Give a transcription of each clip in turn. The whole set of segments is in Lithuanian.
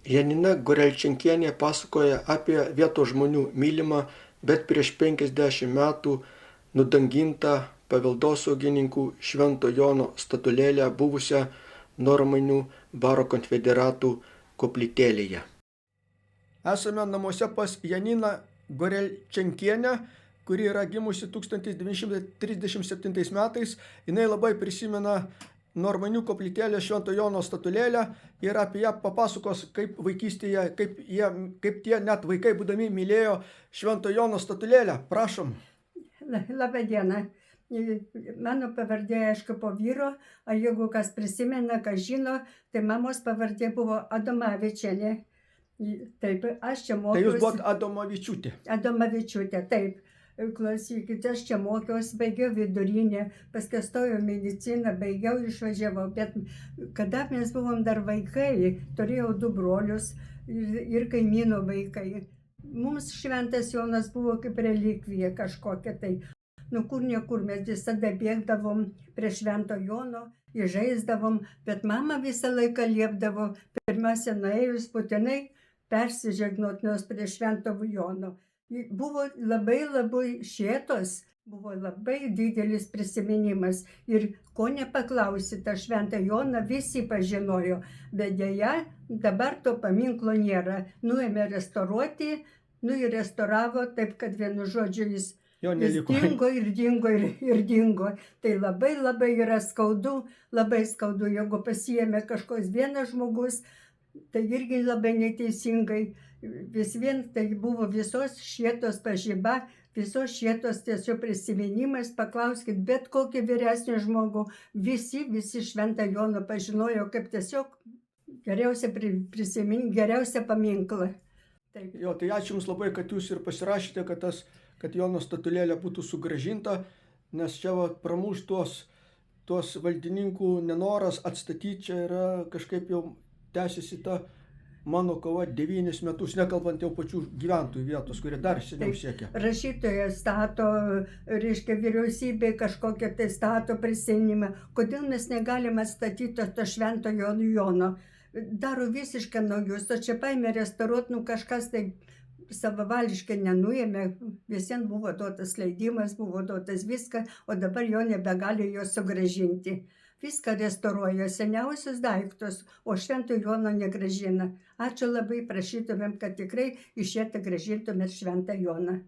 Janina Gorelčenkienė pasakoja apie vietos žmonių mylimą, bet prieš 50 metų nudangintą paveldosaugininkų Švento Jono statulėlę buvusią Normainių baro konfederatų koplytėlėje. Esame namuose pas Janiną Gorelčenkienę, kuri yra gimusi 1937 metais. Jinai labai prisimena Normainių koplytėlę Švento Jono statulėlę ir apie ją papasakos, kaip vaikystėje, kaip tie net vaikai būdami mylėjo Švento Jono statulėlę. Prašom. Labą dieną. Mano pavardė, aišku, po vyro, o jeigu kas prisimena, kas žino, tai mamos pavardė buvo Adomavičienė. Taip, aš čia mokiausi. Tai jūs buvot Adomavičiūtė. Adomavičiūtė, taip. Klausykite, aš čia mokiausi, baigiau vidurinę, paskui stojau mediciną, baigiau, išvažiavau, bet kada mes buvom dar vaikai, turėjau 2 brolius ir kaimyno vaikai. Mums Šventas Jonas buvo kaip relikvija kažkokia tai. Nu kur niekur, mes visada bėgdavom prie Švento Jono, įžaisdavom, bet mama visą laiką liepdavo, pirmiausia nuėjus būtinai persižegnot prie Švento Jono. Buvo labai šėtos, buvo labai didelis prisiminimas ir ko nepaklausi, tą Šventą Joną visi pažinojo, bet deja, dabar to paminklo nėra. Nuėmė restauruoti, ir restauravo taip, kad vienu žodžiu jis dingo. Tai labai yra skaudu, jeigu pasiėmė kažkoks vienas žmogus, tai irgi labai neteisingai. Vis vien tai buvo visos šėtos pažyba, visos šėtos tiesiog prisiminimas. Paklauskit bet kokį vyresnį žmogų, visi Šventą Joną pažinojo kaip tiesiog geriausia prisiminimą, geriausia paminklą. Taip. Jo, tai ačiū Jums labai, kad Jūs ir pasirašėte, kad Jono statulėlė būtų sugrąžinta, nes čia pramuš tuos valdininkų nenoras atstatyti, čia yra kažkaip jau tęsiasi ta mano kova 9 metus, nekalbant jau pačių gyventojų vietos, kurie dar seniau siekia. Rašytojas stato, reiškia vyriausybė kažkokią tai stato prisiminimą. Kodėl mes negalime atstatyti to Švento Jono? Daro visiškai naujus, o čia paėmė restauruot, kažkas tai savavališkai nenuėmė, visiems buvo duotas leidimas, buvo duotas viską, o dabar jo nebegali jo sugrąžinti. Viską restauruoja, seniausius daiktus, o Švento Jono negrąžina. Ačiū labai, prašytumėm, kad tikrai išėtą grąžintumėt Šventą Joną.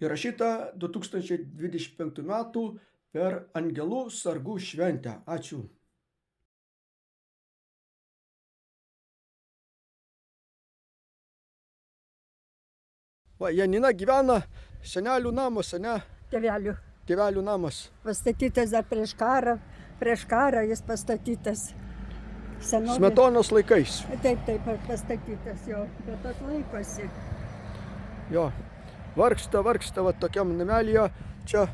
Įrašyta 2025 metų per Angelų sargų šventę. Ačiū. Va, Janina gyvena senelių namuose, ne? Tėvelių namas. Pastatytas dar prieš karą jis pastatytas. Smetonos laikais. Taip, pastatytas jo, bet atlaikosi. Jo, vargsta va tokiam namelyje, čia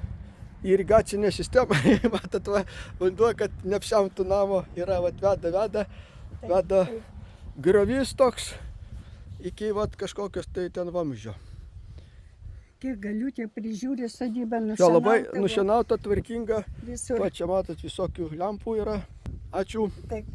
irigacinė sistema, matot, vanduo, kad neapsemtų namo, yra veda griovys toks iki kažkokios tai ten vamzdžio. Kiek galiu, tiek prižiūri sodybą, nušienauta. Jo, labai nušienauta, tvarkinga. Va, čia matot, visokių lempų yra. Ačiū. Taip.